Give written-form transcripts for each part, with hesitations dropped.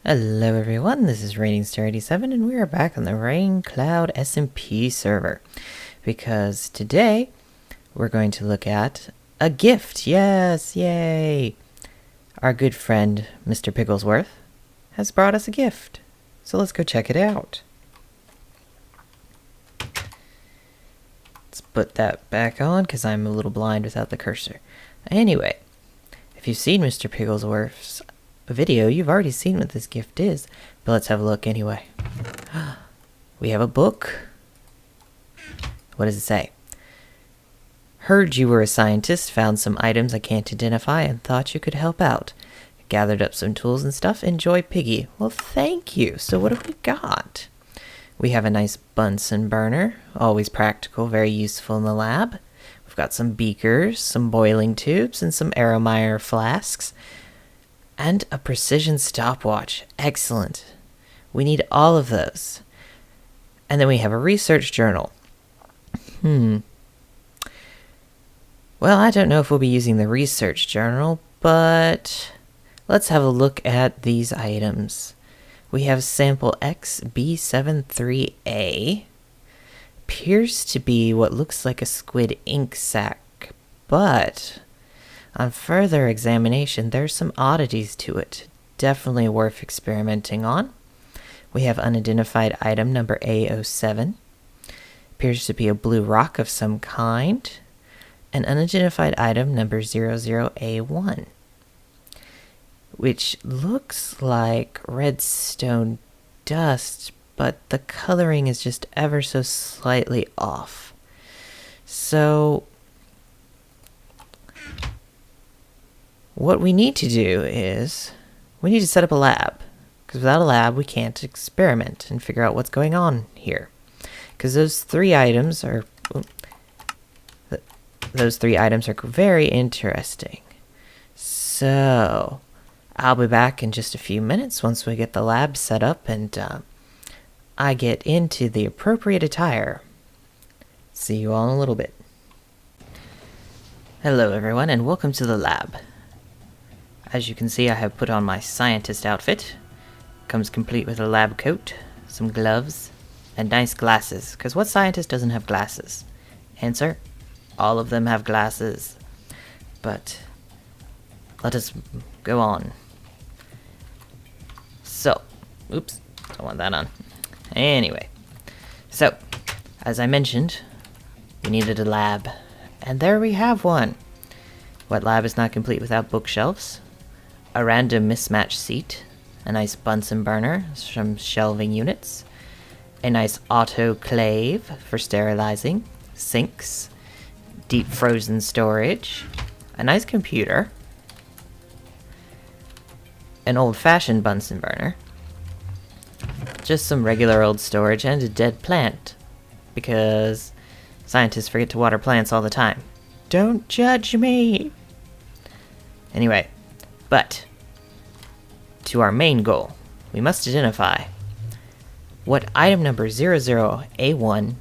Hello everyone, this is RainCloud and we are back on the RainCloud SMP server because today we're going to look at a gift. Yes, yay! Our good friend Mr. Pigglesworth has brought us a gift, so let's go check it out. Let's put that back on because I'm a little blind without the cursor. Anyway, if you've seen Mr. Pigglesworth's video, you've already seen what this gift is, but let's have a look anyway. We have a book. What does it say? Heard you were a scientist, found some items I can't identify, and thought you could help out. Gathered up some tools and stuff. Enjoy, Piggy. Well, thank you. So what have we got? We have a nice Bunsen burner, always practical, very useful in the lab. We've got some beakers, some boiling tubes, and some Aeromeyer flasks. And a precision stopwatch. Excellent. We need all of those. And then we have a research journal. Well, I don't know if we'll be using the research journal, but let's have a look at these items. We have sample XB73A. Appears to be what looks like a squid ink sac, but on further examination, there's some oddities to it. Definitely worth experimenting on. We have unidentified item number A07. Appears to be a blue rock of some kind. And unidentified item number 00A1. Which looks like redstone dust, but the coloring is just ever so slightly off. So what we need to do is, we need to set up a lab. Because without a lab, we can't experiment and figure out what's going on here. Because those three items are very interesting. So I'll be back in just a few minutes once we get the lab set up and I get into the appropriate attire. See you all in a little bit. Hello everyone and welcome to the lab. As you can see, I have put on my scientist outfit. Comes complete with a lab coat, some gloves, and nice glasses. Because what scientist doesn't have glasses? Answer, all of them have glasses. But let us go on. So, oops, don't want that on. Anyway, so, as I mentioned, we needed a lab. And there we have one. What lab is not complete without bookshelves? A random mismatched seat, a nice Bunsen burner, some shelving units, a nice autoclave for sterilizing, sinks, deep frozen storage, a nice computer, an old-fashioned Bunsen burner, just some regular old storage, and a dead plant, because scientists forget to water plants all the time. Don't judge me! Anyway, but to our main goal, we must identify what item number 00A1,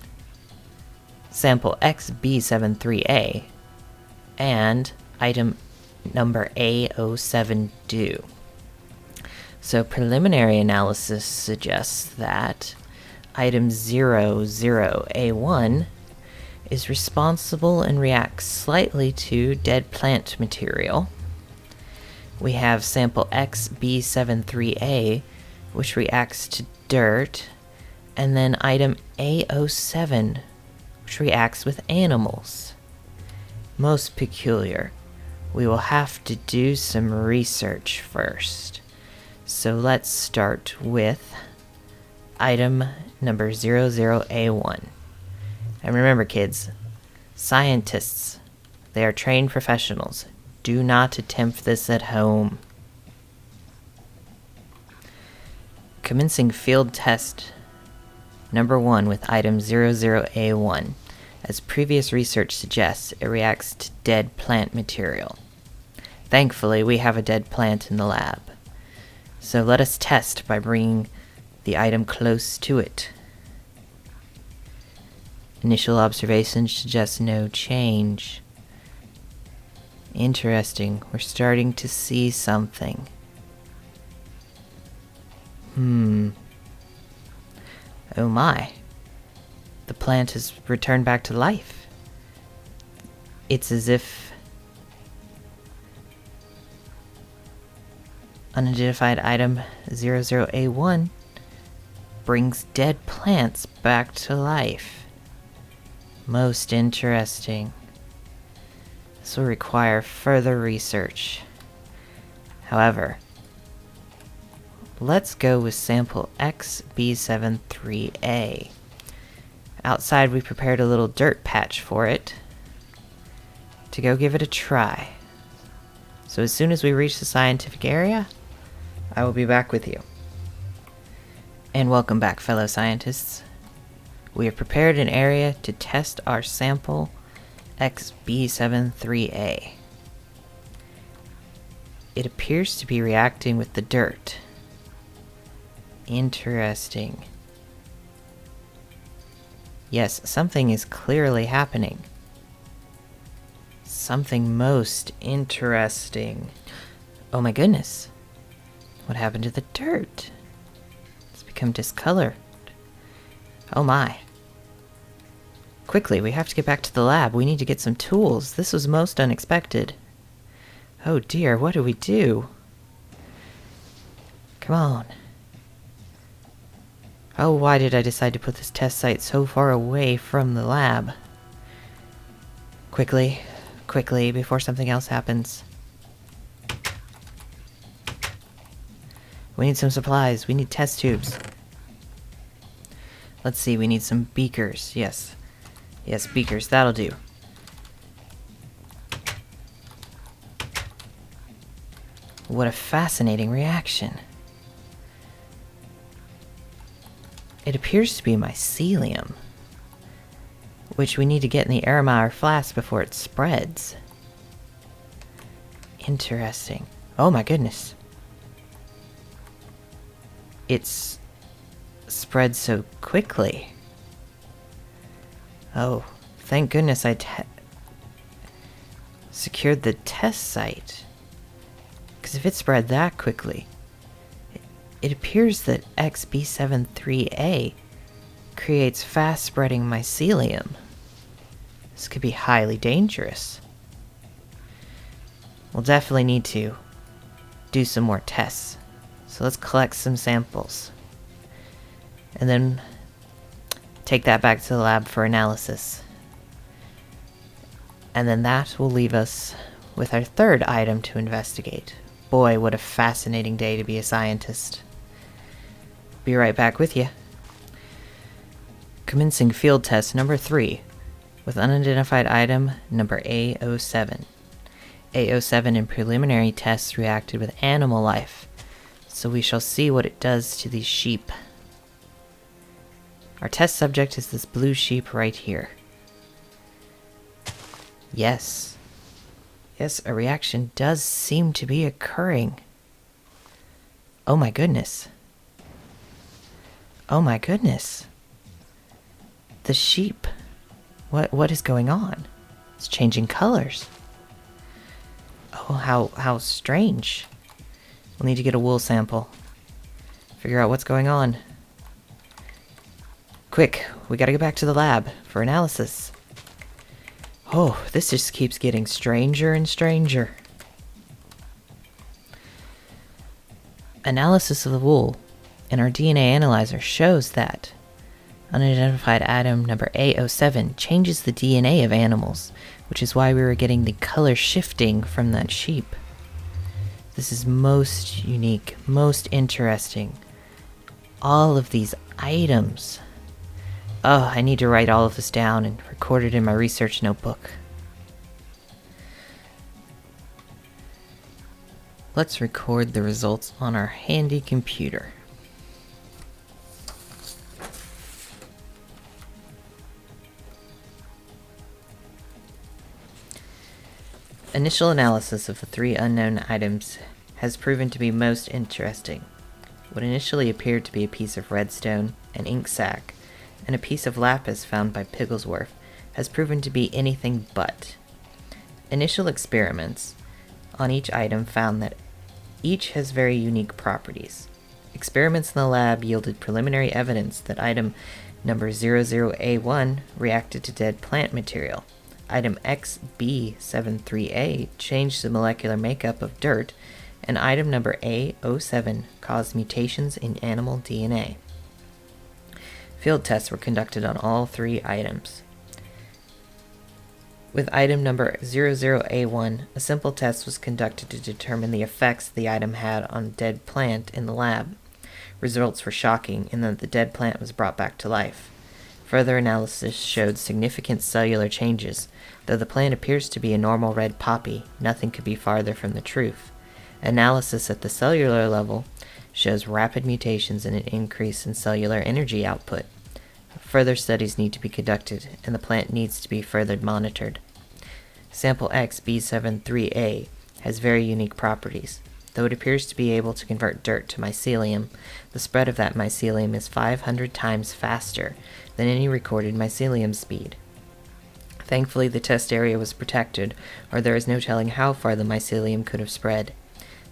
sample XB73A, and item number A07 do. So preliminary analysis suggests that item 00A1 is responsible and reacts slightly to dead plant material. We have sample XB73A, which reacts to dirt, and then item A07, which reacts with animals. Most peculiar. We will have to do some research first. So let's start with item number 00A1. And remember, kids, scientists, they are trained professionals. Do not attempt this at home. Commencing field test number 1 with item 00A1. As previous research suggests, it reacts to dead plant material. Thankfully, we have a dead plant in the lab. So let us test by bringing the item close to it. Initial observations suggest no change. Interesting. We're starting to see something. Oh my. The plant has returned back to life. It's as if unidentified item 00A1 brings dead plants back to life. Most interesting. This will require further research. However, let's go with sample XB73A. Outside we prepared a little dirt patch for it to go give it a try. So as soon as we reach the scientific area, I will be back with you. And welcome back, fellow scientists. We have prepared an area to test our sample XB73A. It appears to be reacting with the dirt. Interesting. Yes, something is clearly happening. Something most interesting. Oh my goodness. What happened to the dirt? It's become discolored. Oh my. Quickly, we have to get back to the lab. We need to get some tools. This was most unexpected. Oh dear, what do we do? Come on. Oh, why did I decide to put this test site so far away from the lab? Quickly, quickly, before something else happens. We need some supplies. We need test tubes. Let's see, we need some beakers. Yes. Yes, beakers. That'll do. What a fascinating reaction. It appears to be mycelium, which we need to get in the Aramauer flask before it spreads. Interesting. Oh my goodness. It's spread so quickly. Oh, thank goodness I secured the test site. Because if it spread that quickly, it appears that XB73A creates fast-spreading mycelium. This could be highly dangerous. We'll definitely need to do some more tests. So let's collect some samples. And then take that back to the lab for analysis. And then that will leave us with our third item to investigate. Boy, what a fascinating day to be a scientist. Be right back with you. Commencing field test number 3 with unidentified item number A07. A07 in preliminary tests reacted with animal life, so we shall see what it does to these sheep. Our test subject is this blue sheep right here. Yes. Yes, a reaction does seem to be occurring. Oh my goodness. Oh my goodness. The sheep. What is going on? It's changing colors. Oh, how strange. We'll need to get a wool sample. Figure out what's going on. Quick, we gotta get back to the lab for analysis. Oh, this just keeps getting stranger and stranger. Analysis of the wool in our DNA analyzer shows that unidentified item number A07 changes the DNA of animals, which is why we were getting the color shifting from that sheep. This is most unique, most interesting. All of these items. Oh, I need to write all of this down and record it in my research notebook. Let's record the results on our handy computer. Initial analysis of the 3 unknown items has proven to be most interesting. what initially appeared to be a piece of redstone, an ink sac, and a piece of lapis found by Pigglesworth has proven to be anything but. Initial experiments on each item found that each has very unique properties. Experiments in the lab yielded preliminary evidence that item number 00A1 reacted to dead plant material. Item XB73A changed the molecular makeup of dirt, and item number A07 caused mutations in animal DNA. Field tests were conducted on all 3 items. With item number 00A1, a simple test was conducted to determine the effects the item had on a dead plant in the lab. Results were shocking in that the dead plant was brought back to life. Further analysis showed significant cellular changes. Though the plant appears to be a normal red poppy, nothing could be farther from the truth. Analysis at the cellular level shows rapid mutations and an increase in cellular energy output. Further studies need to be conducted, and the plant needs to be further monitored. Sample XB73A has very unique properties. Though it appears to be able to convert dirt to mycelium, the spread of that mycelium is 500 times faster than any recorded mycelium speed. Thankfully, the test area was protected, or there is no telling how far the mycelium could have spread.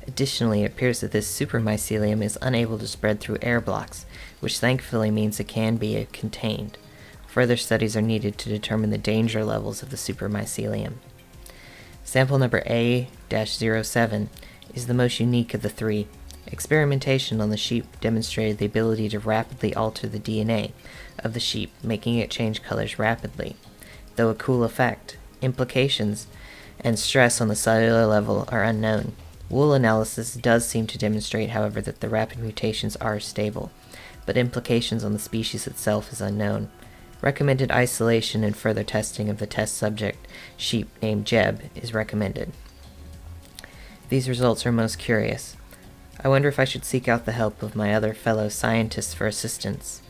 Additionally, it appears that this supermycelium is unable to spread through air blocks, which thankfully means it can be contained. Further studies are needed to determine the danger levels of the supermycelium. Sample number A-07 is the most unique of the 3. Experimentation on the sheep demonstrated the ability to rapidly alter the DNA of the sheep, making it change colors rapidly. Though a cool effect, implications and stress on the cellular level are unknown. Wool analysis does seem to demonstrate, however, that the rapid mutations are stable, but implications on the species itself is unknown. Recommended isolation and further testing of the test subject, sheep named Jeb, is recommended. These results are most curious. I wonder if I should seek out the help of my other fellow scientists for assistance.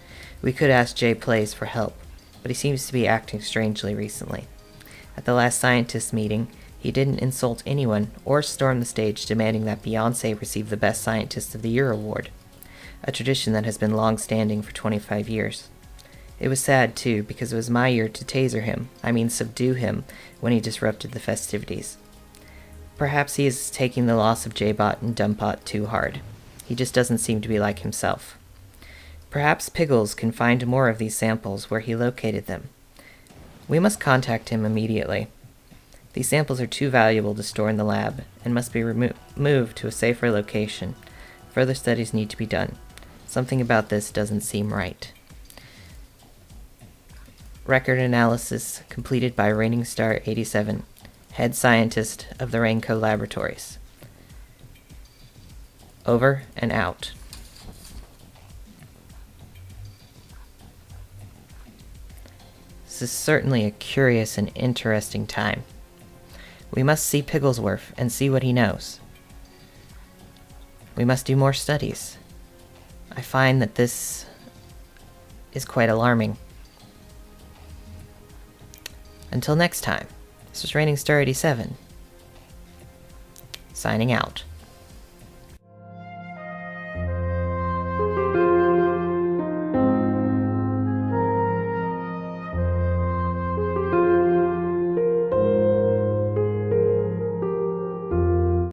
We could ask Jay Plays for help, but he seems to be acting strangely recently. At the last scientist meeting, he didn't insult anyone or storm the stage demanding that Beyoncé receive the Best Scientist of the Year award, a tradition that has been long-standing for 25 years. It was sad, too, because it was my year to subdue him, when he disrupted the festivities. Perhaps he is taking the loss of J-Bot and Dumbot too hard. He just doesn't seem to be like himself. Perhaps Piggles can find more of these samples where he located them. We must contact him immediately. These samples are too valuable to store in the lab and must be moved to a safer location. Further studies need to be done. Something about this doesn't seem right. Record analysis completed by RainingStar87, head scientist of the RainCo Laboratories. Over and out. This is certainly a curious and interesting time. We must see Pigglesworth and see what he knows. We must do more studies. I find that this is quite alarming. Until next time, this is RainingStar87, signing out.